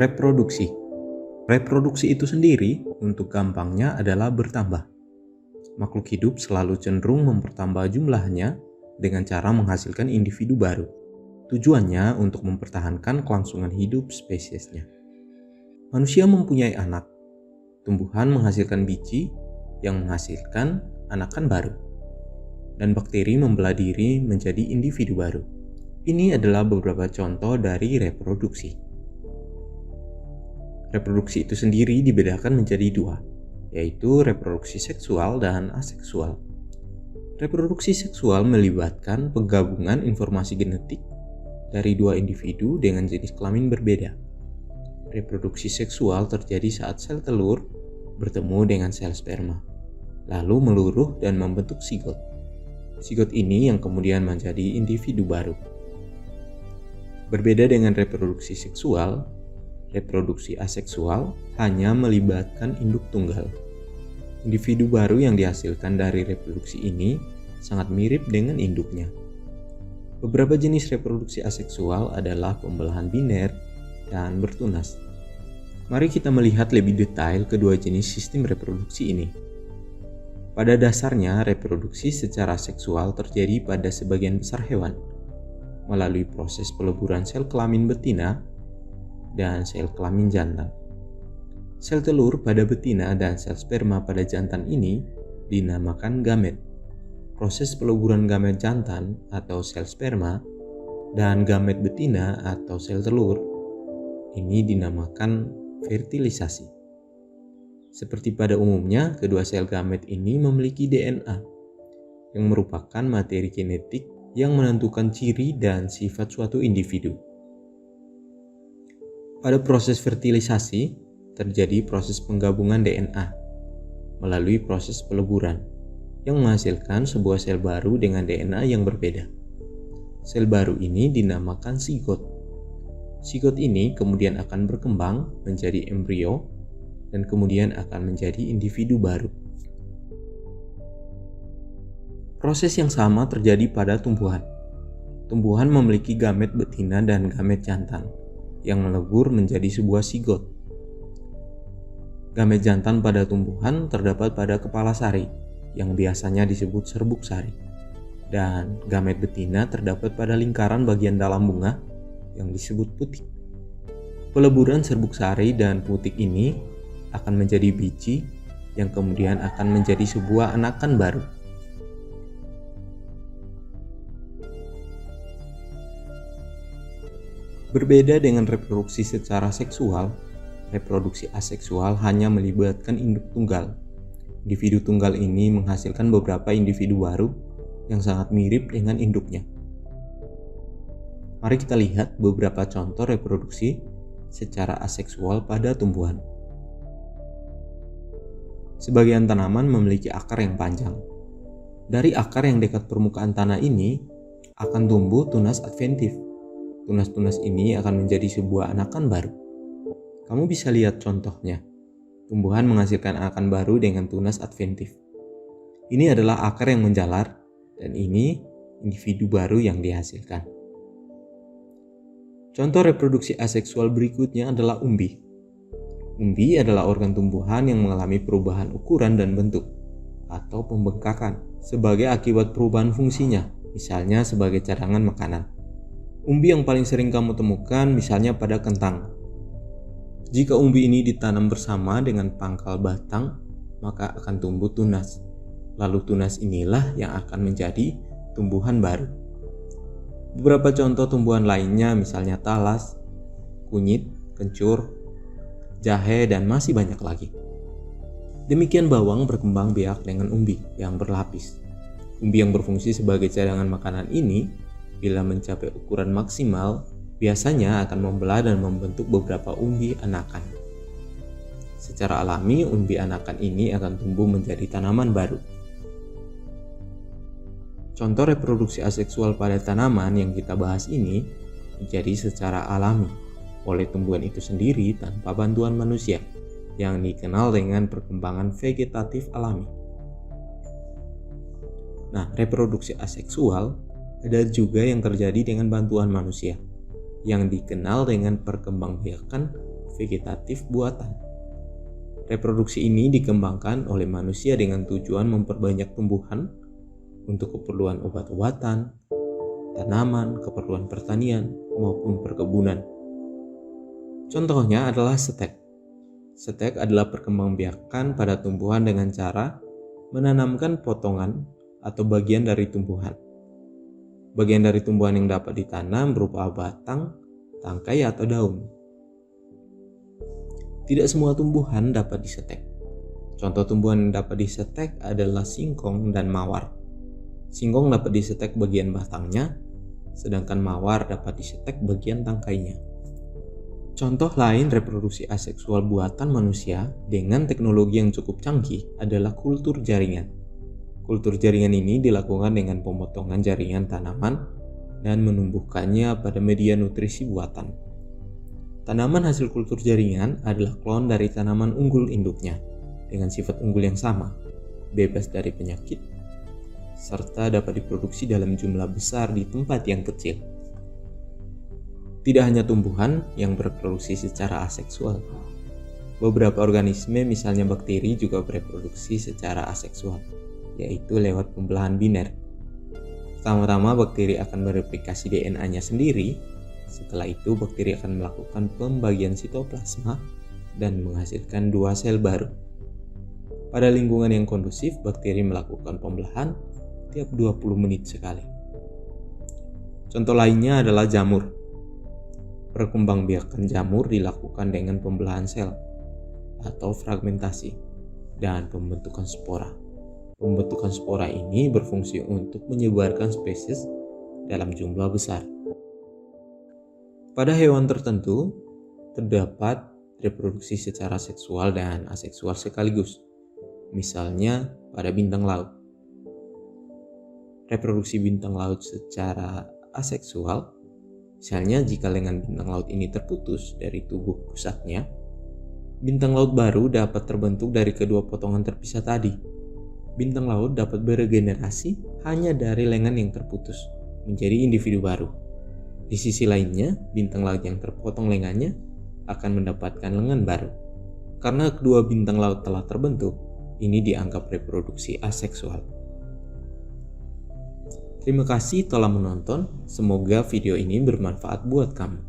Reproduksi. Reproduksi itu sendiri untuk gampangnya adalah bertambah. Makhluk hidup selalu cenderung mempertambah jumlahnya dengan cara menghasilkan individu baru. Tujuannya untuk mempertahankan kelangsungan hidup spesiesnya. Manusia mempunyai anak. Tumbuhan menghasilkan biji yang menghasilkan anakan baru. Dan bakteri membelah diri menjadi individu baru. Ini adalah beberapa contoh dari reproduksi. Reproduksi itu sendiri dibedakan menjadi dua, yaitu reproduksi seksual dan aseksual. Reproduksi seksual melibatkan penggabungan informasi genetik dari dua individu dengan jenis kelamin berbeda. Reproduksi seksual terjadi saat sel telur bertemu dengan sel sperma, lalu meluruh dan membentuk sigot. Sigot ini yang kemudian menjadi individu baru. Berbeda dengan reproduksi seksual, reproduksi aseksual hanya melibatkan induk tunggal. Individu baru yang dihasilkan dari reproduksi ini sangat mirip dengan induknya. Beberapa jenis reproduksi aseksual adalah pembelahan biner dan bertunas. Mari kita melihat lebih detail kedua jenis sistem reproduksi ini. Pada dasarnya, reproduksi secara seksual terjadi pada sebagian besar hewan melalui proses peleburan sel kelamin betina dan sel kelamin jantan. Sel telur pada betina dan sel sperma pada jantan ini dinamakan gamet. Proses peleburan gamet jantan atau sel sperma dan gamet betina atau sel telur ini dinamakan fertilisasi. Seperti pada umumnya, kedua sel gamet ini memiliki DNA yang merupakan materi genetik yang menentukan ciri dan sifat suatu individu. Pada proses fertilisasi, terjadi proses penggabungan DNA melalui proses peleburan yang menghasilkan sebuah sel baru dengan DNA yang berbeda. Sel baru ini dinamakan sigot. Sigot ini kemudian akan berkembang menjadi embrio dan kemudian akan menjadi individu baru. Proses yang sama terjadi pada tumbuhan. Tumbuhan memiliki gamet betina dan gamet jantan yang melebur menjadi sebuah sigot. Gamet jantan pada tumbuhan terdapat pada kepala sari yang biasanya disebut serbuk sari, dan gamet betina terdapat pada lingkaran bagian dalam bunga yang disebut putik. Peleburan serbuk sari dan putik ini akan menjadi biji yang kemudian akan menjadi sebuah anakan baru. Berbeda dengan reproduksi secara seksual, reproduksi aseksual hanya melibatkan induk tunggal. Individu tunggal ini menghasilkan beberapa individu baru yang sangat mirip dengan induknya. Mari kita lihat beberapa contoh reproduksi secara aseksual pada tumbuhan. Sebagian tanaman memiliki akar yang panjang. Dari akar yang dekat permukaan tanah ini akan tumbuh tunas adventif. Tunas-tunas ini akan menjadi sebuah anakan baru. Kamu bisa lihat contohnya. Tumbuhan menghasilkan anakan baru dengan tunas adventif. Ini adalah akar yang menjalar dan ini individu baru yang dihasilkan. Contoh reproduksi aseksual berikutnya adalah umbi. Umbi adalah organ tumbuhan yang mengalami perubahan ukuran dan bentuk atau pembengkakan sebagai akibat perubahan fungsinya, misalnya sebagai cadangan makanan. Umbi yang paling sering kamu temukan misalnya pada kentang. Jika umbi ini ditanam bersama dengan pangkal batang, maka akan tumbuh tunas. Lalu tunas inilah yang akan menjadi tumbuhan baru. Beberapa contoh tumbuhan lainnya misalnya talas, kunyit, kencur, jahe, dan masih banyak lagi. Demikian bawang berkembang biak dengan umbi yang berlapis. Umbi yang berfungsi sebagai cadangan makanan ini bila mencapai ukuran maksimal, biasanya akan membelah dan membentuk beberapa umbi anakan. Secara alami, umbi anakan ini akan tumbuh menjadi tanaman baru. Contoh reproduksi aseksual pada tanaman yang kita bahas ini terjadi secara alami oleh tumbuhan itu sendiri tanpa bantuan manusia, yang dikenal dengan perkembangan vegetatif alami. Nah, reproduksi aseksual ada juga yang terjadi dengan bantuan manusia, yang dikenal dengan perkembangbiakan vegetatif buatan. Reproduksi ini dikembangkan oleh manusia dengan tujuan memperbanyak tumbuhan untuk keperluan obat-obatan, tanaman, keperluan pertanian, maupun perkebunan. Contohnya adalah setek. Setek adalah perkembangbiakan pada tumbuhan dengan cara menanamkan potongan atau bagian dari tumbuhan. Bagian dari tumbuhan yang dapat ditanam berupa batang, tangkai, atau daun. Tidak semua tumbuhan dapat disetek. Contoh tumbuhan yang dapat disetek adalah singkong dan mawar. Singkong dapat disetek bagian batangnya, sedangkan mawar dapat disetek bagian tangkainya. Contoh lain reproduksi aseksual buatan manusia dengan teknologi yang cukup canggih adalah kultur jaringan. Kultur jaringan ini dilakukan dengan pemotongan jaringan tanaman dan menumbuhkannya pada media nutrisi buatan. Tanaman hasil kultur jaringan adalah klon dari tanaman unggul induknya dengan sifat unggul yang sama, bebas dari penyakit, serta dapat diproduksi dalam jumlah besar di tempat yang kecil. Tidak hanya tumbuhan yang berreproduksi secara aseksual. Beberapa organisme, misalnya bakteri, juga bereproduksi secara aseksual, yaitu lewat pembelahan biner. Pertama-tama bakteri akan mereplikasi DNA-nya sendiri. Setelah itu bakteri akan melakukan pembagian sitoplasma dan menghasilkan 2 sel baru. Pada lingkungan yang kondusif, bakteri melakukan pembelahan tiap 20 menit sekali. Contoh lainnya adalah jamur. Perkembangbiakan jamur dilakukan dengan pembelahan sel atau fragmentasi dan pembentukan spora. Pembentukan spora ini berfungsi untuk menyebarkan spesies dalam jumlah besar. Pada hewan tertentu, terdapat reproduksi secara seksual dan aseksual sekaligus. Misalnya pada bintang laut. Reproduksi bintang laut secara aseksual, misalnya jika lengan bintang laut ini terputus dari tubuh pusatnya, bintang laut baru dapat terbentuk dari kedua potongan terpisah tadi. Bintang laut dapat beregenerasi hanya dari lengan yang terputus menjadi individu baru. Di sisi lainnya, bintang laut yang terpotong lengannya akan mendapatkan lengan baru. Karena kedua bintang laut telah terbentuk, ini dianggap reproduksi aseksual. Terima kasih telah menonton, semoga video ini bermanfaat buat kamu.